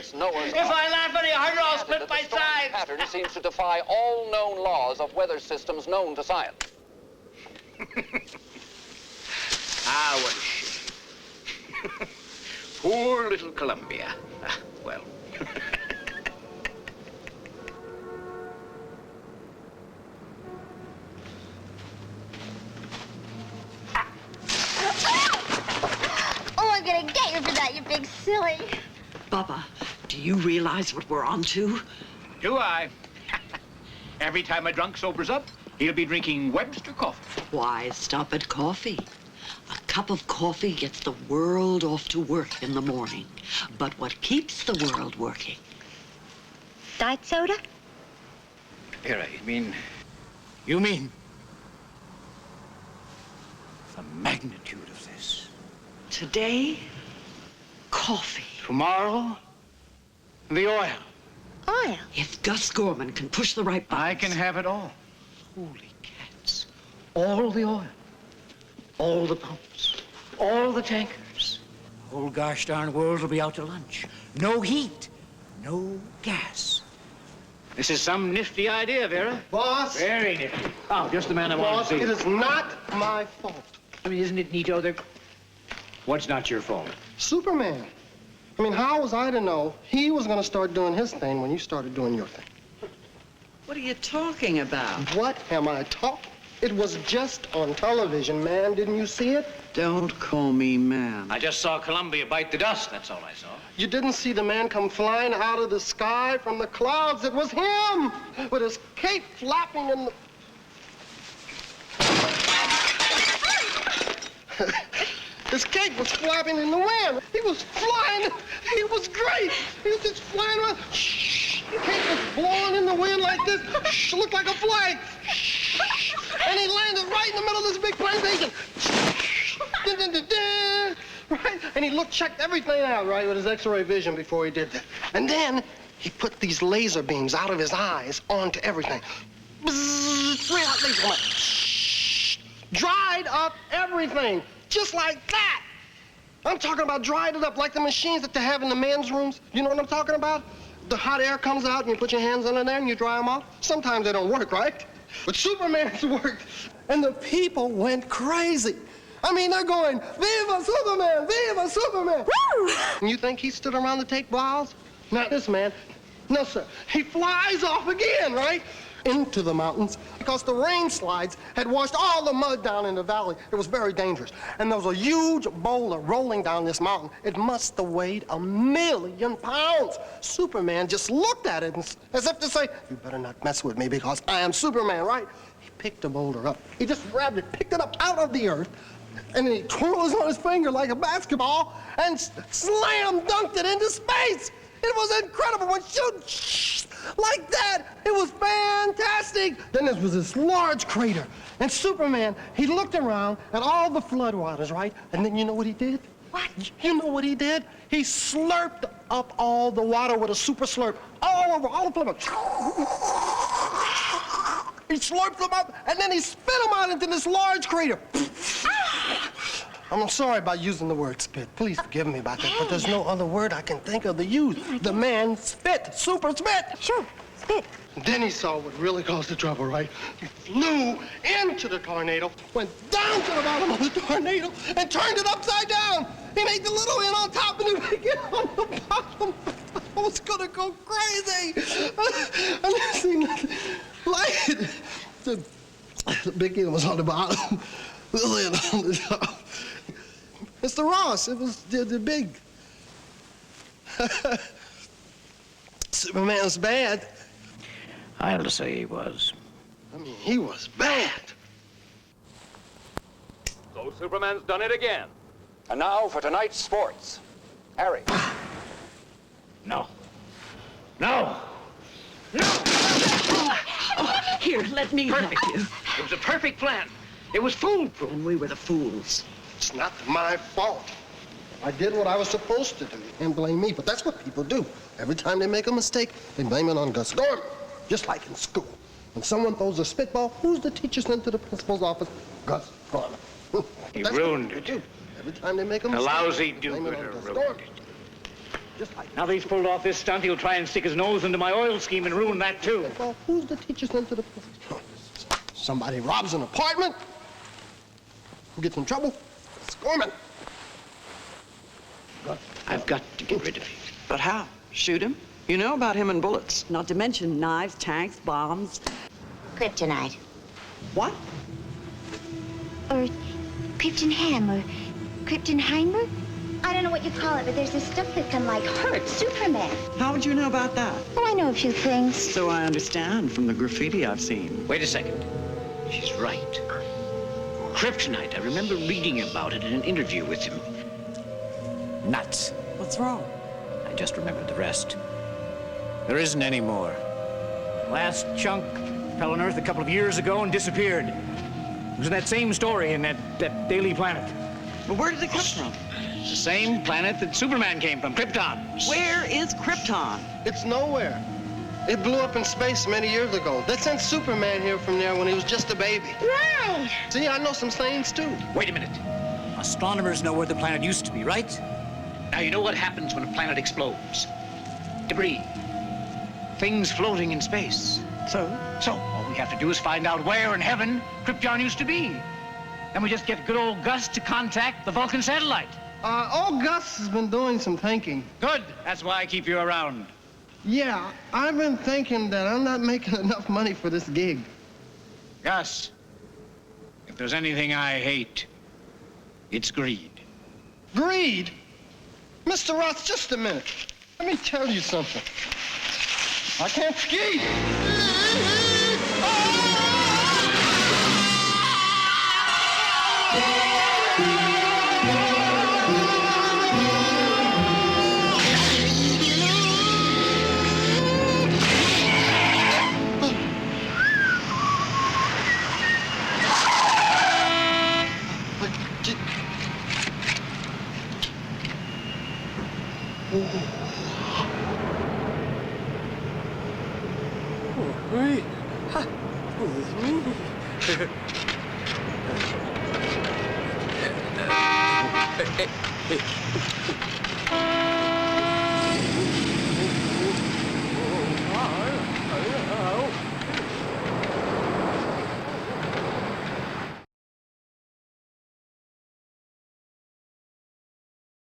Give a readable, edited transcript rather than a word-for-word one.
since Noah's If I laugh any harder, I'll split my sides. The pattern seems to defy all known laws of weather systems known to science. Ah, what a shame. Poor little Colombia. Ah, well. Oh, I'm gonna get you for that, you big silly. Bubba, do you realize what we're on to? Do I? Every time a drunk sobers up, he'll be drinking Webster coffee. Why stop at coffee? A cup of coffee gets the world off to work in the morning. But what keeps the world working? Diet soda? Vera, you mean the magnitude of this. Today, coffee. Tomorrow, the oil. Oil? If Gus Gorman can push the right buttons... I can have it all. Holy cats. All the oil. All the pumps. All the tankers. The whole gosh darn world will be out to lunch. No heat. No gas. This is some nifty idea, Vera. Boss. Very nifty. Oh, just the man I wanted Boss, to see. it is not my fault. I mean, isn't it neato there? What's not your fault? Superman. I mean, how was I to know he was going to start doing his thing when you started doing your thing? What are you talking about? What am I talking? It was just on television, man. Didn't you see it? Don't call me man. I just saw Colombia bite the dust. That's all I saw. You didn't see the man come flying out of the sky from the clouds. It was him with his cape flapping in the... His cape was flapping in the wind. He was flying. He was great. He was just flying around. Shh. The cape was blowing in the wind like this. Shh. Looked like a flag. Shh. And he landed right in the middle of this big plantation. Dun, dun, dun, dun. Right? And he checked everything out, right, with his X-ray vision before he did that. And then he put these laser beams out of his eyes onto everything. Bzzz, 3 hot laser beams. Shh. Dried up everything. Just like that. I'm talking about dried it up like the machines that they have in the men's rooms. You know what I'm talking about? The hot air comes out and you put your hands under there and you dry them off. Sometimes they don't work, right? But Superman's worked. And the people went crazy. I mean, they're going, Viva Superman! Viva Superman! Woo! And you think he stood around to take bows? Not this man. No, sir. He flies off again, right? Into the mountains because the rain slides had washed all the mud down in the valley. It was very dangerous. And there was a huge boulder rolling down this mountain. It must have weighed 1,000,000 pounds. Superman just looked at it as if to say, you better not mess with me because I am Superman, right? He picked the boulder up. He just grabbed it, picked it up out of the earth, and then he twirls on his finger like a basketball and slam dunked it into space. It was incredible. When shoot like that, it was fantastic. Then there was this large crater. And Superman, he looked around at all the floodwaters, right? And then you know what he did? What? You know what he did? He slurped up all the water with a super slurp. All over, all the floodwaters. He slurped them up, and then he spit them out into this large crater. I'm sorry about using the word spit. Please forgive me about that, but there's no other word I can think of to use. The man spit, super spit. Sure, spit. Then he saw what really caused the trouble, right? He flew into the tornado, went down to the bottom of the tornado, and turned it upside down. He made the little end on top and the big end on the bottom. I was gonna go crazy. I never seen nothing like it. The big end was on the bottom, the little end on the top. Mr. Ross, it was the big. Superman was bad. I'll say he was. I mean, he was bad. So Superman's done it again. And now for tonight's sports. Harry. No. No! No! Here, let me help you. It was a perfect plan. It was foolproof. And we were the fools. It's not my fault. I did what I was supposed to do and blame me, but that's what people do. Every time they make a mistake, they blame it on Gus Gorman, just like in school. When someone throws a spitball, who's the teacher sent to the principal's office? Gus Gorman. He ruined it. Do. Every time they make a mistake, lousy blame it on do-gooder Gus ruined Gorman. it. just like Now that he's pulled off this stunt, he'll try and stick his nose into my oil scheme and ruin that, too. Well, who's the teacher sent to the police? Somebody robs an apartment? Who gets in trouble? Gus Gorman. I've got to get rid of him. But how? Shoot him? You know about him and bullets. Not to mention knives, tanks, bombs. Kryptonite. What? Or Kryptonham, or Kryptonheimer? I don't know what you call it, but there's this stuff that can, like, hurt Superman. How would you know about that? Oh, I know a few things. So I understand from the graffiti I've seen. Wait a second. She's right. Kryptonite. I remember reading about it in an interview with him. Nuts. What's wrong? I just remembered the rest. There isn't any more. Last chunk fell on Earth a couple of years ago and disappeared. It was in that same story in that Daily Planet. But where did it come from? It's the same planet that Superman came from, Krypton. Where is Krypton? It's nowhere. It blew up in space many years ago. They sent Superman here from there when he was just a baby. Right. See, I know some things, too. Wait a minute. Astronomers know where the planet used to be, right? Now, you know what happens when a planet explodes? Debris. Things floating in space. So? So, all we have to do is find out where in heaven Krypton used to be. Then we just get good old Gus to contact the Vulcan satellite. Old Gus has been doing some thinking. Good. That's why I keep you around. Yeah, I've been thinking that I'm not making enough money for this gig. Gus, if there's anything I hate, it's greed. Greed? Mr. Ross, just a minute. Let me tell you something. I can't ski.